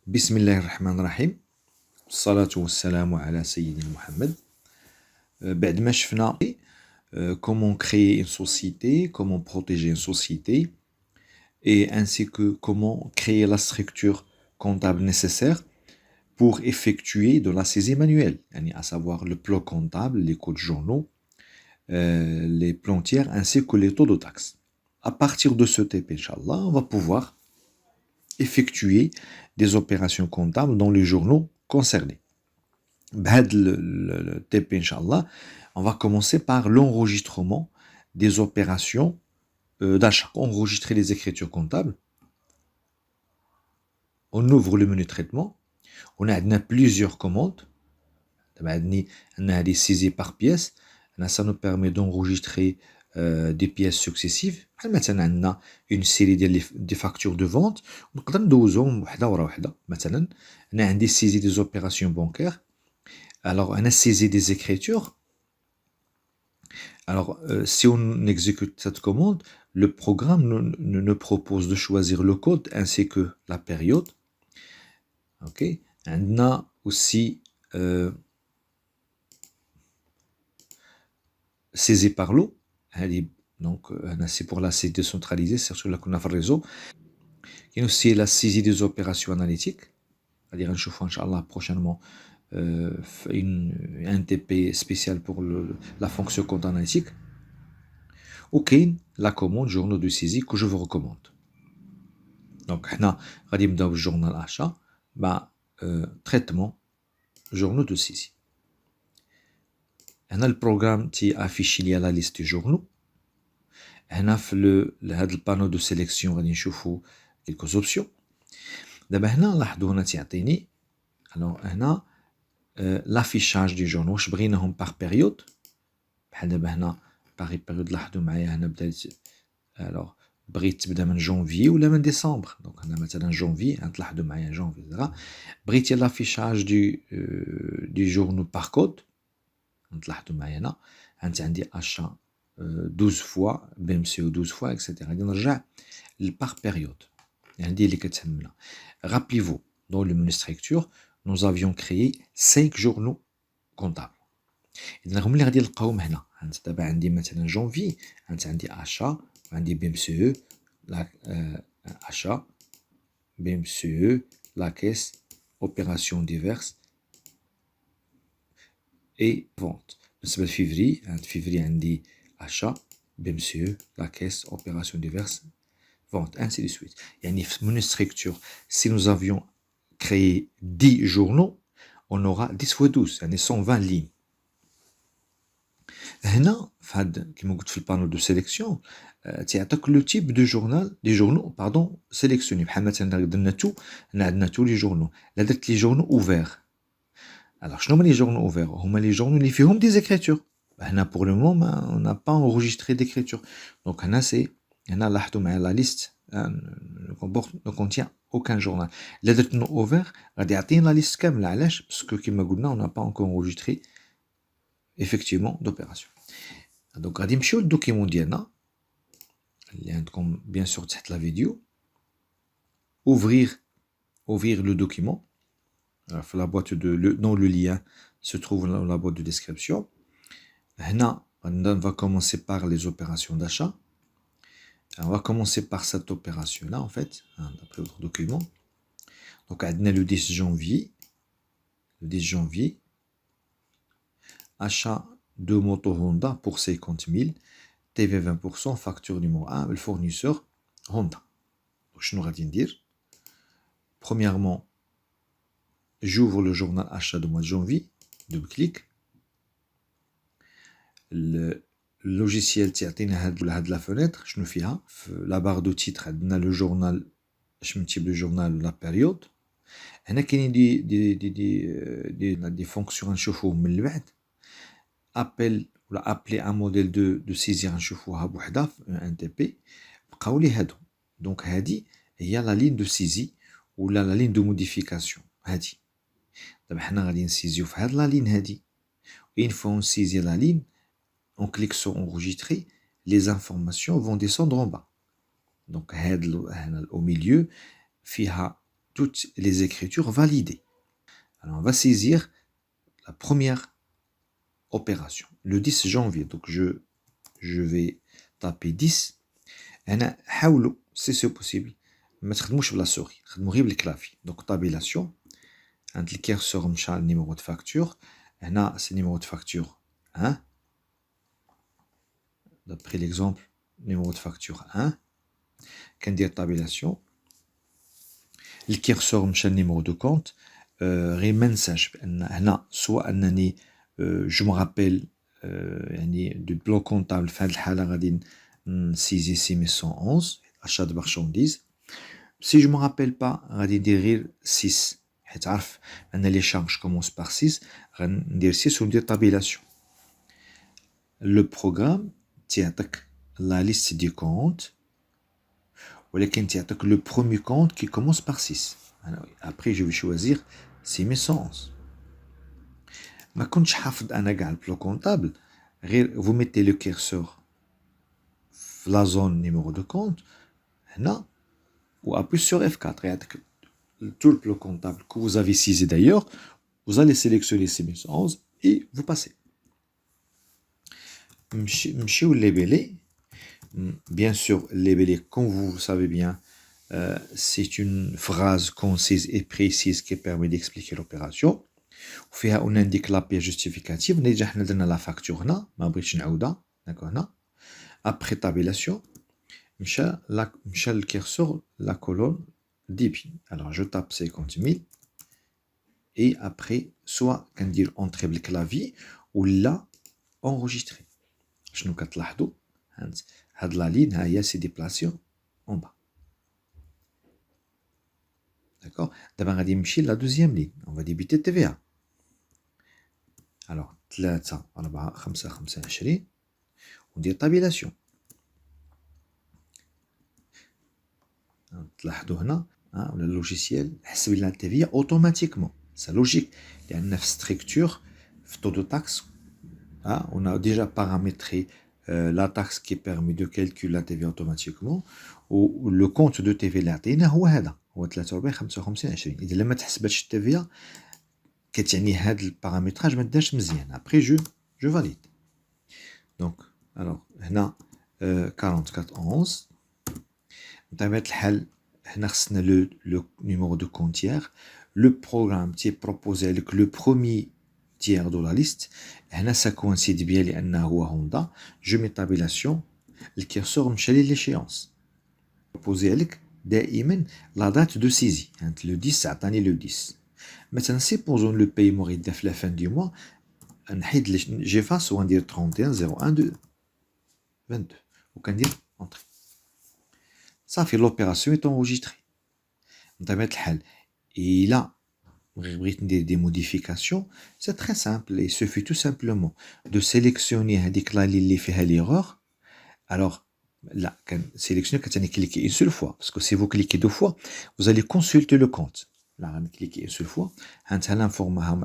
بسم الله الرحمن الرحيم والصلاة والسلام على سيدنا محمد. بعد ما شفنا comment créer une société, comment protéger une société et ainsi que comment créer la structure comptable nécessaire pour effectuer de la saisie manuelle, à savoir le plan comptable, les codes journaux, les plantières ainsi que les taux de taxes. À partir de ce TP, Inch'Allah, on va pouvoir effectuer des opérations comptables dans les journaux concernés. بهذا le TP, Inch'Allah, on va commencer par l'enregistrement des opérations d'achat. Enregistrer les écritures comptables. On ouvre le menu traitement. On a plusieurs commandes. On a des saisies par pièce. Ça nous permet d'enregistrer des pièces successives. مثلا on a une série des factures de vente. نقدر ندوزهم وحده ورا وحده. مثلا on a des saisies des opérations bancaires. Alors, on a saisi des écritures. Alors, si on exécute cette commande, le programme nous propose de choisir le code ainsi que la période. Ok. On a aussi saisi par lot. Donc, c'est pour la saisie décentralisée, c'est sur la qu'on a fait le réseau. Il y a aussi la saisie des opérations analytiques. C'est-à-dire, Inch'Allah, prochainement, un TP spécial pour la fonction compte analytique. Ok, la commande journaux de saisie que je vous recommande. Donc, on a le journal achat, traitement journaux de saisie. On a le programme qui affiche la liste des journaux. On a le panneau de sélection, on a quelques options. D'abord, on a alors, on a l'affichage des journaux. Je brille par période. Par période, alors, بغيت تبدا من janvier ولا من décembre. Donc, on a maintenant janvier, نلاحظوا معايا janvier, etc. بغيتي l'affichage du journaux par code. نلاحظوا معايا هنا. عندي achat 12 fois, BMCO 12 fois, etc. غادي نرجع par période. عندي اللي كتهمنا. Rappelez-vous, dans le menu structure, nous avions créé 5 journaux comptables. إذا هما اللي غادي نلقاوهم هنا. دابا عندي مثلا janvier, عندي achat, عندي BMCE, achat, BMCE, la caisse, opérations diverses et vente. بالنسبة لفيفري, février عندي achat, BMCE, la caisse, opérations diverses, vente, ainsi de suite. يعني في menu structure, si nous avions créé 10 journaux, on aura 10 fois 12, يعني 120 lignes. هنا كما قلت في البانو دو سيليكسيون تعطيك لو تيب دو جورنال دي جورنو باردون سيليكسيوني بحال مثلا درنا عندنا تو لي جورنو لا درت لي جورنو اوفير. الوغ شنو هما لي جورنو اوفير؟ هما لي جورنو اللي فيهم دي زيكريتور. هنا بور لو مومون اون نا با انغيستري ديكريتور. دونك هنا هنا لاحظوا معايا لا ليست نو كونتيان اوكان جورنال. لا درت نو اوفير غادي يعطيني لا ليست كامله. علاش؟ باسكو كيما قلنا اون نا با انكور انغيستري effectivement d'opération. Donc, غادي نمشيو للدوكيمون ديالنا اللي عندكم bien sûr تحت la vidéo. Ouvrir le document. Alors, la boîte dans le lien se trouve dans la boîte de description. Hna, on va commencer par les opérations d'achat. On va commencer par cette opération-là, en fait, d'après votre document. Donc, on a le 10 janvier. Le 10 janvier. Achat de moto Honda pour 50 000. TV 20%, facture numéro 1, le fournisseur Honda. Donc, je vais dire. Premièrement, j'ouvre le journal achat du mois de janvier. Double-clic. Le logiciel تيعطينا هاد la fenêtre. شنو فيها؟ la barre de titre عندنا le journal. شنو type de journal la période. هنا كاينين دي فونكسيون نشوفوهم من بعد. appel ولا appeler un modèle de saisie نشوفوها بوحدها في ان تي بي. بقاو لي هادو. دونك هادي هي لا لين دو سيزي ولا لا لين دو موديفيكاسيون. هادي دابا حنا غادي نسيزيو في هاد لا لين هادي. une fois on saisit la ligne, on clique sur enregistrer, les informations vont descendre en bas. Donc هاد au milieu فيها toutes les écritures validées. Alors, on va saisir la première opération, le 10 janvier. Donc, je vais taper 10. هنا حاولوا si c'est possible ما تخدموش بلا سوري خدموا غير بالكلافي. Donc, tabulation. عند الكيرسور مشى النيميرو de facture. هنا c'est numéro de facture 1. D'après l'exemple, numéro de facture 1. كندير tabulation. الكيرسور مشى النيميرو de compte. غير ما ننساش بان هنا سواء انني جو مو رابيل يعني دو بلو كونطابل في هذه الحاله غادي نسيزي 6111 achat de marchandises. Si je me rappelle pas غادي ندير غير 6 حيت عارف ان لي شارج كومونس بار 6 غندير 6 وندير tabulation. لو بروغرام تيعطيك لا ليست دي كونت ولكن تيعطيك لو بروميي كونت كي كومونس بار 6. Après je vais choisir 6111. ما كنتش حافظ انا كاع البلو كونطابل غير vous mettez le curseur في la zone numéro de compte هنا ou appuie sur F4 يعطيك tout le plan comptable que vous avez saisi d'ailleurs. Vous allez sélectionner 6111 et vous passez. نمشيو لليبيلي. Bien sûr, libellé, comme vous le savez bien, c'est une phrase concise et précise qui permet d'expliquer l'opération. وفيها on indique la pièce justificative. déjà حنا درنا la facture هنا ما بغيتش نعاودها. d'accord هنا après tabulation مشى le curseur la colonne débit. alors je tape 50 000 et après soit كندير entrer بالكلافي ولا enregistrer. شنو كتلاحظوا هاد لا لين ها هي سي ديبلاسيون اون با. داكور دابا غادي نمشي لا دوزيام لين اون فا ديبيتي تي في ا. الوغ 3 4 5 25 وندير طابيلاسيون. تلاحظوا هنا ولا اللوجيسيال حسب لنا تي في اوتوماتيكمون. سا لوجيك لان في ستركتور في طو دو تاكس on a déjà paramétré la taxe qui permet de calculer la TVA automatiquement ou le compte de TVA اللي عطينا هو هذا هو 43 55 20. اذا لما تحسباتش التيفيا كتعني هذا البارامتراج ما دارش مزيان. après je valide. donc alors هنا 4411 بطبيعة الحال هنا خصنا le numéro de compte. le programme qui est proposé avec le premier tiers de la liste. هنا ça coïncide bien لأنه هو هوندا. je mets tabulation. الكيرسور مشى لي l'échéance. بوزي لك دائما la date de saisie. le 10 عطاني le 10. مثلا سيبوزون لو بايمون غيدار في la fin du mois نحيد جيفاس وندير 31 01 2 22 وكندير entrer. صافي l'opération est enregistrée. بطبيعة الحال إلا بغيت ندير des modifications c'est très simple. il suffit tout simplement de sélectionner هذيك لا اللي فيها l'erreur. alors là sélectionner كتعني cliquer une seule fois parce que si vous cliquez deux fois vous allez consulter le compte. là غنكليكي une seule fois هانت l'informa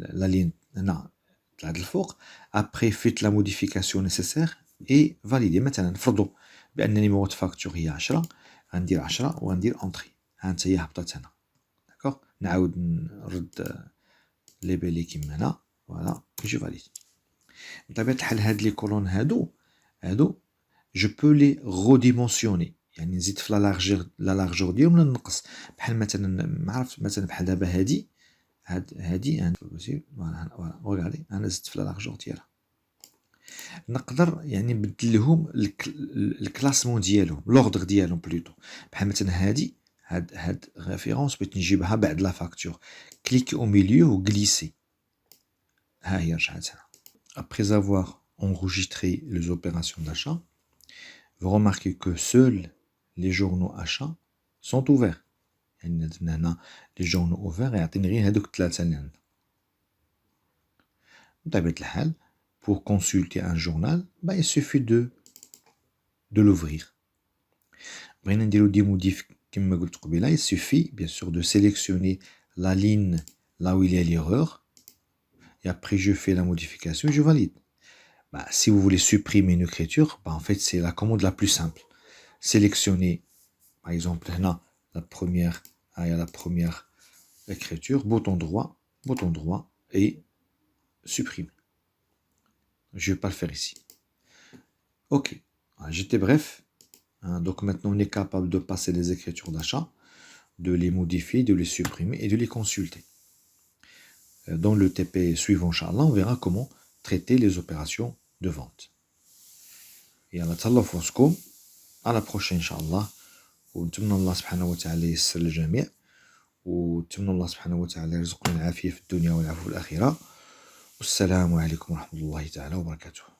la ligne هنا طلعت الفوق. après faites la modification nécessaire et validez. مثلا نفرضوا بان نيميرو د فاكتور هي 10 غندير 10 وغندير انتري. هانت هي هبطت هنا. داكوغ نعاود نرد ليبيلي كيما هنا فوالا جو فاليد. بطبيعة الحال هاد لي كولون هادو جو بو لي روديمونسيوني يعني نزيد في لا لارجور ديالهم ولا نقص. بحال مثلا ما عرفت مثلا بحال دابا هادي فوالا ريغاردي انا زدت في لا لارجور ديالها. نقدر يعني نبدل لهم الكلاسمون ديالهم لوردر ديالهم بلوتو. بحال مثلا هاد ريفيرونس بغيت نجيبها بعد لا فاكتور كليكي او ميليو و غليسي. ها هي رجعت هنا. après avoir enregistré les opérations d'achat vous remarquez que seuls les journaux achats sont ouverts. يعني درنا هنا لي جورنو اوفير يعطيني غير هادوك الثلاثه اللي عندنا. بطبيعة الحال pour consulter un journal il suffit de l'ouvrir. بغينا نديرو دي موديف كما قلت قبيله il suffit bien sûr de sélectionner la ligne là où il y a l'erreur et après je fais la modification et je valide. si vous voulez supprimer une écriture en fait c'est la commande la plus simple. sélectionnez par exemple هنا la première Il y a la première écriture, bouton droit et supprimer. Je ne vais pas le faire ici. Ok, j'étais bref. Donc maintenant on est capable de passer les écritures d'achat, de les modifier, de les supprimer et de les consulter. Dans le TP suivant, Inch'Allah, on verra comment traiter les opérations de vente. Et à la prochaine, Inch'Allah. ونتمنى الله سبحانه وتعالى ييسر للجميع ونتمنى الله سبحانه وتعالى يرزقنا العافية في الدنيا والعفو في الآخرة والسلام عليكم ورحمة الله تعالى وبركاته.